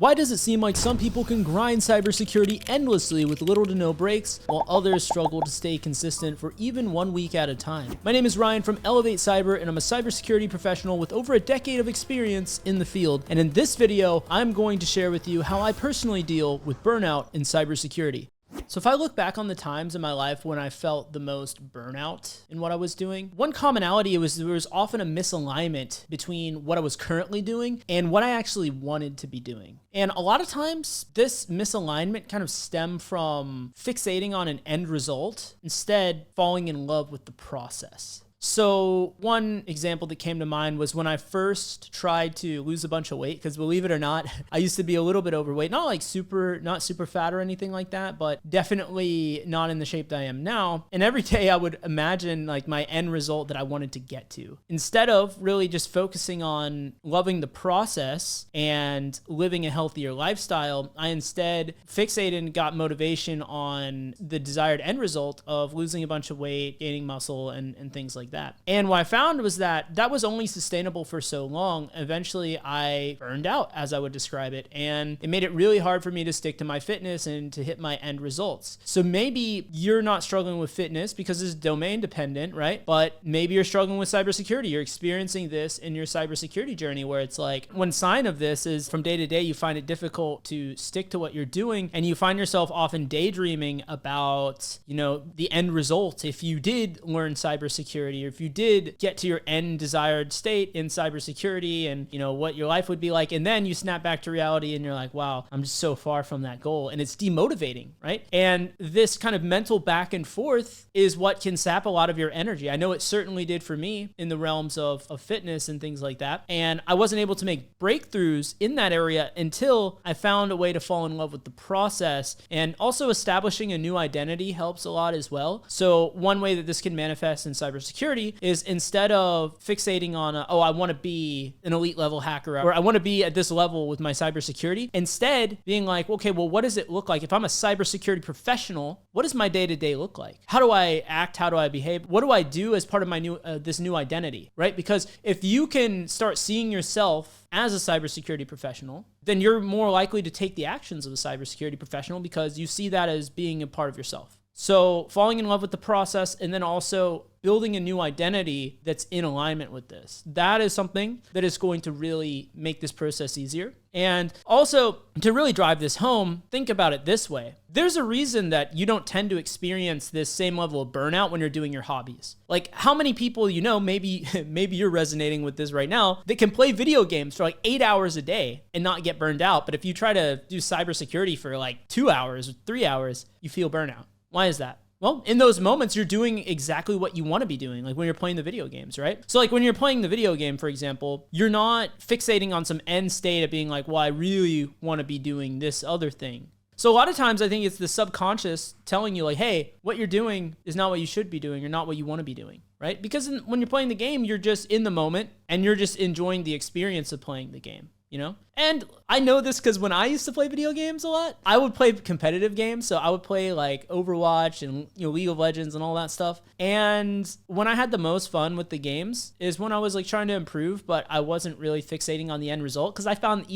Why does it seem like some people can grind cybersecurity endlessly with little to no breaks, while others struggle to stay consistent for even 1 week at a time? My name is Ryan from Elevate Cyber, and I'm a cybersecurity professional with over a decade of experience in the field. And in this video, I'm going to share with you how I personally deal with burnout in cybersecurity. So if I look back on the times in my life when I felt the most burnout in what I was doing, one commonality was there was often a misalignment between what I was currently doing and what I actually wanted to be doing. And a lot of times this misalignment kind of stemmed from fixating on an end result, instead falling in love with the process. So one example that came to mind was when I first tried to lose a bunch of weight, because believe it or not, I used to be a little bit overweight, not super fat or anything like that, but definitely not in the shape that I am now. And every day I would imagine like my end result that I wanted to get to, instead of really just focusing on loving the process and living a healthier lifestyle. I instead fixated and got motivation on the desired end result of losing a bunch of weight, gaining muscle, and things like that. And what I found was that that was only sustainable for so long. Eventually I burned out, as I would describe it, and it made it really hard for me to stick to my fitness and to hit my end results. So maybe you're not struggling with fitness because it's domain dependent, right? But maybe you're struggling with cybersecurity. You're experiencing this in your cybersecurity journey where it's like one sign of this is from day to day you find it difficult to stick to what you're doing, and you find yourself often daydreaming about, the end result if you did learn cybersecurity, or if you did get to your end desired state in cybersecurity and, what your life would be like. And then you snap back to reality and you're like, wow, I'm just so far from that goal. And it's demotivating, right? And this kind of mental back and forth is what can sap a lot of your energy. I know it certainly did for me in the realms of fitness and things like that. And I wasn't able to make breakthroughs in that area until I found a way to fall in love with the process. And also establishing a new identity helps a lot as well. So one way that this can manifest in cybersecurity is instead of fixating on, I want to be an elite level hacker, or I want to be at this level with my cybersecurity, instead being like, okay, well, what does it look like? If I'm a cybersecurity professional, what does my day-to-day look like? How do I act? How do I behave? What do I do as part of my this new identity, right? Because if you can start seeing yourself as a cybersecurity professional, then you're more likely to take the actions of a cybersecurity professional because you see that as being a part of yourself. So falling in love with the process, and then also building a new identity that's in alignment with this. That is something that is going to really make this process easier. And also, to really drive this home, think about it this way. There's a reason that you don't tend to experience this same level of burnout when you're doing your hobbies. Like, how many people maybe you're resonating with this right now, that can play video games for like 8 hours a day and not get burned out. But if you try to do cybersecurity for like 2 hours or 3 hours, you feel burnout. Why is that? Well, in those moments, you're doing exactly what you want to be doing, like when you're playing the video games, right? So like when you're playing the video game, for example, you're not fixating on some end state of being like, well, I really want to be doing this other thing. So a lot of times I think it's the subconscious telling you like, hey, what you're doing is not what you should be doing or not what you want to be doing, right? Because when you're playing the game, you're just in the moment and you're just enjoying the experience of playing the game. And I know this because when I used to play video games a lot, I would play competitive games. So I would play like Overwatch and League of Legends and all that stuff. And when I had the most fun with the games is when I was like trying to improve, but I wasn't really fixating on the end result, because I found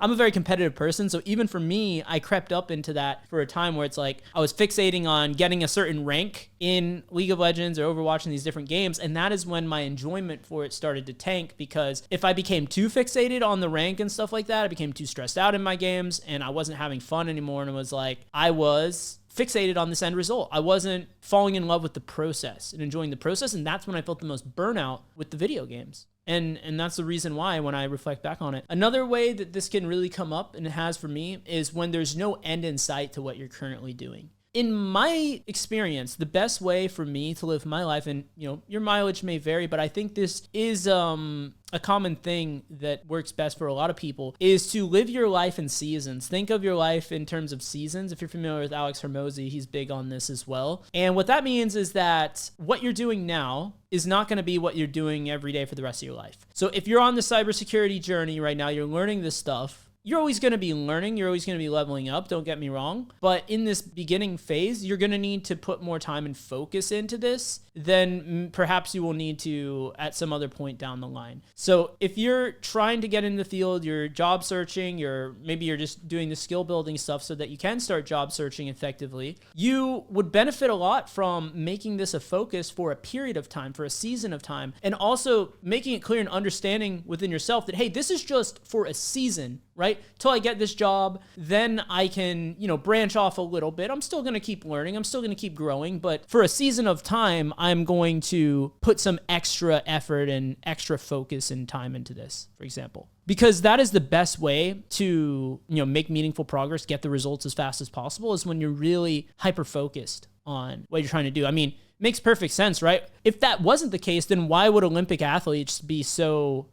I'm a very competitive person. So even for me, I crept up into that for a time where it's like I was fixating on getting a certain rank in League of Legends or Overwatch and these different games. And that is when my enjoyment for it started to tank, because if I became too fixated on the rank and stuff like that, I became too stressed out in my games and I wasn't having fun anymore. And it was like I was fixated on this end result. I wasn't falling in love with the process and enjoying the process. And that's when I felt the most burnout with the video games. And that's the reason why, when I reflect back on it. Another way that this can really come up, and it has for me, is when there's no end in sight to what you're currently doing. In my experience, the best way for me to live my life, and your mileage may vary, but I think this is a common thing that works best for a lot of people, is to live your life in seasons. Think of your life in terms of seasons. If you're familiar with Alex Hormozy, he's big on this as well. And what that means is that what you're doing now is not going to be what you're doing every day for the rest of your life. So if you're on the cybersecurity journey right now, you're learning this stuff, you're always going to be learning. You're always going to be leveling up. Don't get me wrong. But in this beginning phase, you're going to need to put more time and focus into this than perhaps you will need to at some other point down the line. So if you're trying to get in the field, you're job searching, maybe you're just doing the skill building stuff so that you can start job searching effectively, you would benefit a lot from making this a focus for a period of time, for a season of time, and also making it clear and understanding within yourself that, hey, this is just for a season, right? Till I get this job, then I can, branch off a little bit. I'm still going to keep learning. I'm still going to keep growing. But for a season of time, I'm going to put some extra effort and extra focus and time into this, for example. Because that is the best way to, make meaningful progress, get the results as fast as possible, is when you're really hyper-focused on what you're trying to do. I mean, makes perfect sense, right? If that wasn't the case, then why would Olympic athletes be so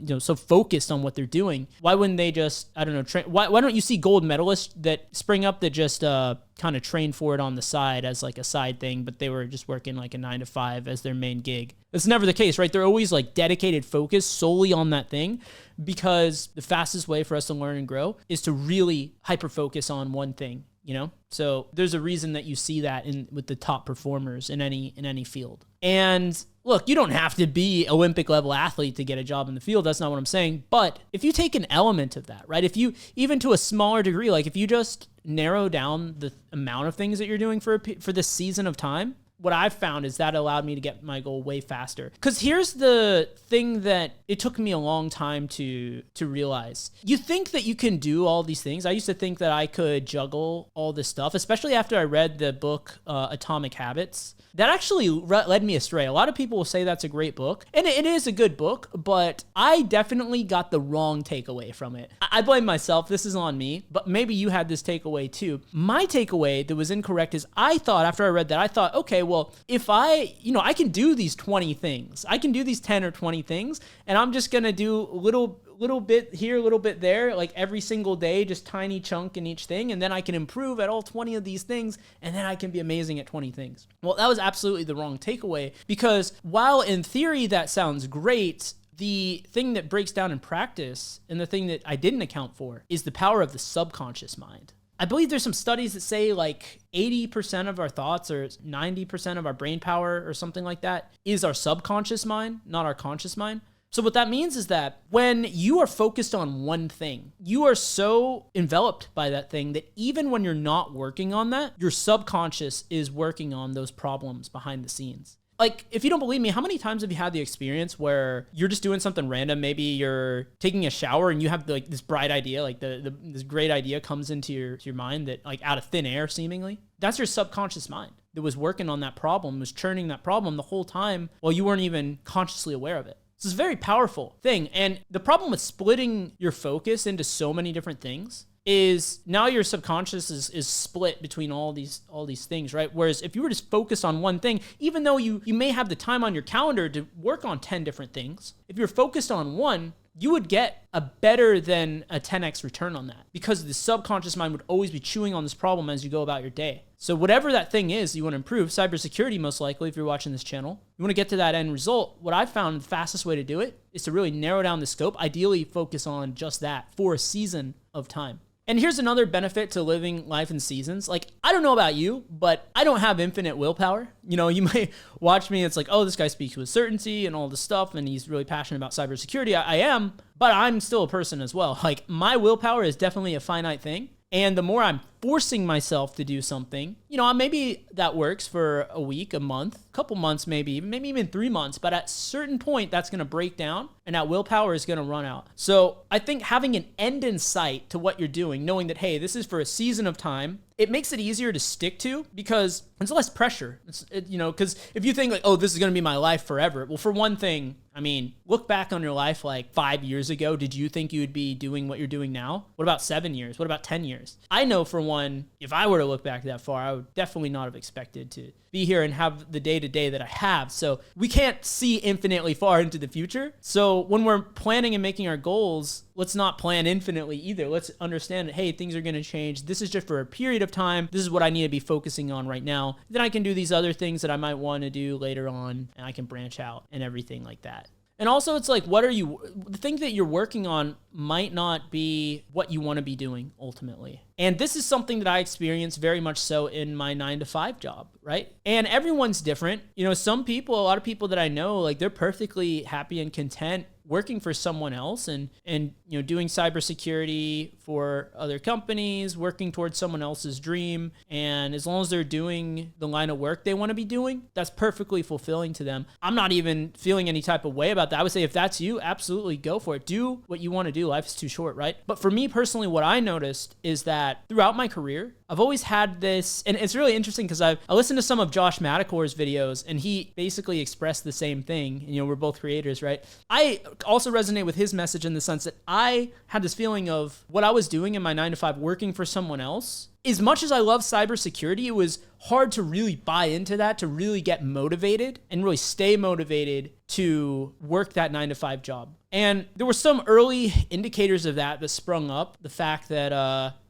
focused on what they're doing? Why wouldn't they just, train? Why don't you see gold medalists that spring up that just kind of train for it on the side as like a side thing, but they were just working like a 9 to 5 as their main gig? That's never the case, right? They're always like dedicated focus solely on that thing, because the fastest way for us to learn and grow is to really hyper focus on one thing. So there's a reason that you see that with the top performers in any field. And look, you don't have to be Olympic level athlete to get a job in the field. That's not what I'm saying. But if you take an element of that, right? If you, even to a smaller degree, like if you just narrow down the amount of things that you're doing for this season of time, what I've found is that allowed me to get my goal way faster. Because here's the thing that it took me a long time to realize. You think that you can do all these things. I used to think that I could juggle all this stuff, especially after I read the book Atomic Habits. That actually led me astray. A lot of people will say that's a great book, and it is a good book, but I definitely got the wrong takeaway from it. I blame myself. This is on me, but maybe you had this takeaway too. My takeaway that was incorrect is I thought, after I read that, I thought, okay, well, if I can do these 20 things. I can do these 10 or 20 things, and I'm just going to do a little bit here, a little bit there, like every single day, just tiny chunk in each thing. And then I can improve at all 20 of these things. And then I can be amazing at 20 things. Well, that was absolutely the wrong takeaway, because while in theory that sounds great, the thing that breaks down in practice, and the thing that I didn't account for, is the power of the subconscious mind. I believe there's some studies that say like 80% of our thoughts or 90% of our brain power or something like that is our subconscious mind, not our conscious mind. So what that means is that when you are focused on one thing, you are so enveloped by that thing that even when you're not working on that, your subconscious is working on those problems behind the scenes. Like, if you don't believe me, how many times have you had the experience where you're just doing something random? Maybe you're taking a shower and you have like this bright idea, like this great idea comes into your mind that, like, out of thin air seemingly. That's your subconscious mind that was working on that problem, was churning that problem the whole time while you weren't even consciously aware of it. So it's a very powerful thing. And the problem with splitting your focus into so many different things is now your subconscious is split between all these things, right? Whereas if you were just focused on one thing, even though you may have the time on your calendar to work on 10 different things, if you're focused on one, you would get a better than a 10x return on that, because the subconscious mind would always be chewing on this problem as you go about your day. So whatever that thing is you want to improve, cybersecurity most likely, if you're watching this channel, you want to get to that end result. What I've found the fastest way to do it is to really narrow down the scope, ideally focus on just that for a season of time. And here's another benefit to living life in seasons. Like, I don't know about you, but I don't have infinite willpower. You might watch me, it's like, oh, this guy speaks with certainty and all this stuff, and he's really passionate about cybersecurity. I am, but I'm still a person as well. Like, my willpower is definitely a finite thing. And the more I'm forcing myself to do something, maybe that works for a week, a month, a couple months, maybe even 3 months. But at a certain point, that's going to break down and that willpower is going to run out. So I think having an end in sight to what you're doing, knowing that, hey, this is for a season of time, it makes it easier to stick to, because it's less pressure. Because if you think like, oh, this is going to be my life forever. Well, for one thing, look back on your life like 5 years ago. Did you think you would be doing what you're doing now? What about 7 years? What about 10 years? I know for one, if I were to look back that far, I would definitely not have expected to be here and have the day-to-day that I have. So we can't see infinitely far into the future. So when we're planning and making our goals, let's not plan infinitely either. Let's understand that, hey, things are going to change. This is just for a period of time. This is what I need to be focusing on right now. Then I can do these other things that I might want to do later on, and I can branch out and everything like that. And also it's like, the thing that you're working on might not be what you want to be doing ultimately. And this is something that I experienced very much so in my 9-to-5 job, right? And everyone's different. You know, some people, a lot of people that I know, like they're perfectly happy and content working for someone else and you know, doing cybersecurity for other companies, working towards someone else's dream. And as long as they're doing the line of work they want to be doing, that's perfectly fulfilling to them. I'm not even feeling any type of way about that. I would say if that's you, absolutely go for it. Do what you want to do. Life is too short, right? But for me personally, what I noticed is that throughout my career, I've always had this, and it's really interesting because I listened to some of Josh Matacor's videos and he basically expressed the same thing. You know, we're both creators, right? I also resonate with his message in the sense that I had this feeling of what I was doing in my 9-to-5 working for someone else. As much as I love cybersecurity, it was hard to really buy into that, to really get motivated and really stay motivated to work that 9-to-5 job. And there were some early indicators of that sprung up. The fact that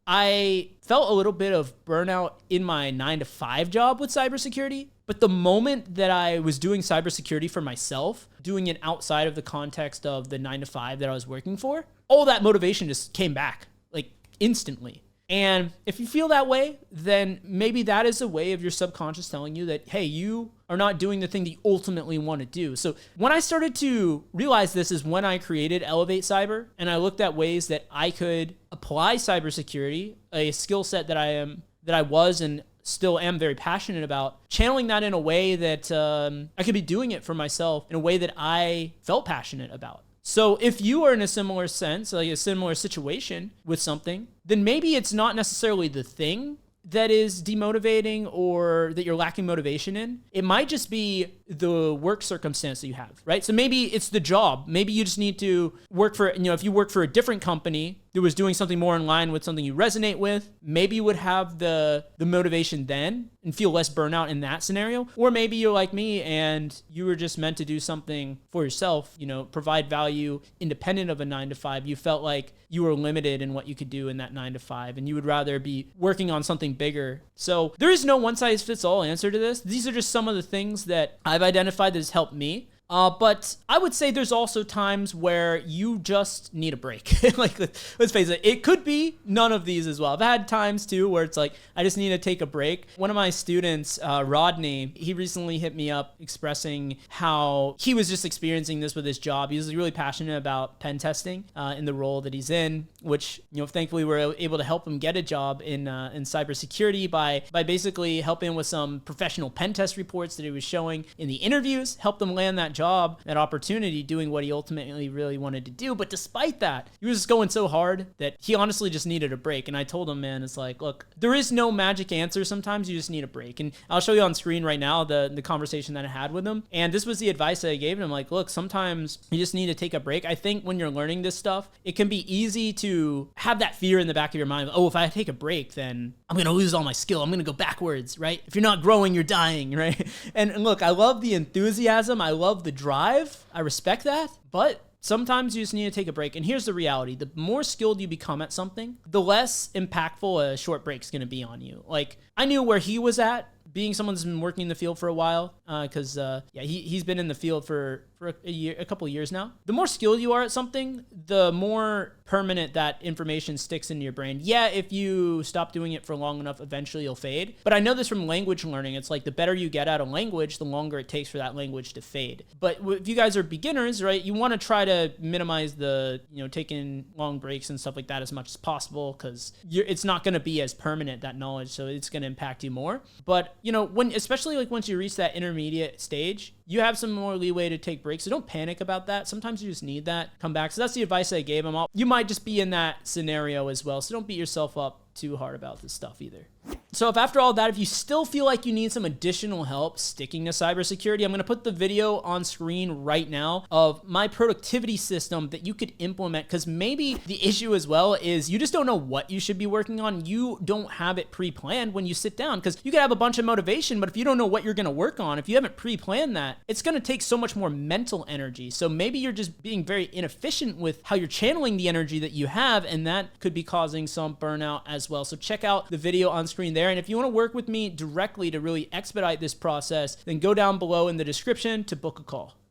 I felt a little bit of burnout in my 9-to-5 job with cybersecurity. But the moment that I was doing cybersecurity for myself, doing it outside of the context of the 9-to-5 that I was working for, all that motivation just came back like instantly. And if you feel that way, then maybe that is a way of your subconscious telling you that, hey, you are not doing the thing that you ultimately want to do. So when I started to realize this is when I created Elevate Cyber, and I looked at ways that I could apply cybersecurity, a skill set that I was and still am very passionate about, channeling that in a way that I could be doing it for myself in a way that I felt passionate about. So if you are in a similar sense, like a similar situation with something, then maybe it's not necessarily the thing that is demotivating or that you're lacking motivation in. It might just be the work circumstance that you have, right? So maybe it's the job. Maybe you just need to work for, if you work for a different company that was doing something more in line with something you resonate with, maybe you would have the motivation then and feel less burnout in that scenario. Or maybe you're like me and you were just meant to do something for yourself, provide value independent of a 9-to-5. You felt like you were limited in what you could do in that 9-to-5 and you would rather be working on something bigger. So there is no one size fits all answer to this. These are just some of the things that I've identified that has helped me. But I would say there's also times where you just need a break. Like, let's face it, it could be none of these as well. I've had times too where it's like, I just need to take a break. One of my students, Rodney, he recently hit me up expressing how he was just experiencing this with his job. He was really passionate about pen testing in the role that he's in, which, thankfully we're able to help him get a job in cybersecurity by basically helping with some professional pen test reports that he was showing in the interviews, help them land that job, that opportunity, doing what he ultimately really wanted to do. But despite that, he was just going so hard that he honestly just needed a break. And I told him, man, it's like, look, there is no magic answer. Sometimes you just need a break. And I'll show you on screen right now the conversation that I had with him. And this was the advice that I gave him. Like, look, sometimes you just need to take a break. I think when you're learning this stuff, it can be easy to have that fear in the back of your mind. Oh, if I take a break, then I'm going to lose all my skill. I'm going to go backwards, right? If you're not growing, you're dying, right? And look, I love the enthusiasm. I love the drive. I respect that. But sometimes you just need to take a break. And here's the reality. The more skilled you become at something, the less impactful a short break is going to be on you. Like, I knew where he was at, being someone that's been working in the field for a while, because he's been in the field for a couple of years now. The more skilled you are at something, the more permanent that information sticks into your brain. Yeah, if you stop doing it for long enough, eventually you'll fade. But I know this from language learning. It's like the better you get at a language, the longer it takes for that language to fade. But if you guys are beginners, right, you want to try to minimize the, taking long breaks and stuff like that as much as possible, because it's not going to be as permanent, that knowledge, so it's going to impact you more. But, especially like once you reach that intermediate stage, you have some more leeway to take breaks. So don't panic about that. Sometimes you just need that. Come back. So that's the advice I gave him. You might just be in that scenario as well. So don't beat yourself up too hard about this stuff either. So if after all that, if you still feel like you need some additional help sticking to cybersecurity, I'm going to put the video on screen right now of my productivity system that you could implement, because maybe the issue as well is you just don't know what you should be working on. You don't have it pre-planned when you sit down, because you could have a bunch of motivation, but if you don't know what you're going to work on, if you haven't pre-planned that, it's going to take so much more mental energy. So maybe you're just being very inefficient with how you're channeling the energy that you have, and that could be causing some burnout as well. So check out the video on screen there. And if you want to work with me directly to really expedite this process, then go down below in the description to book a call.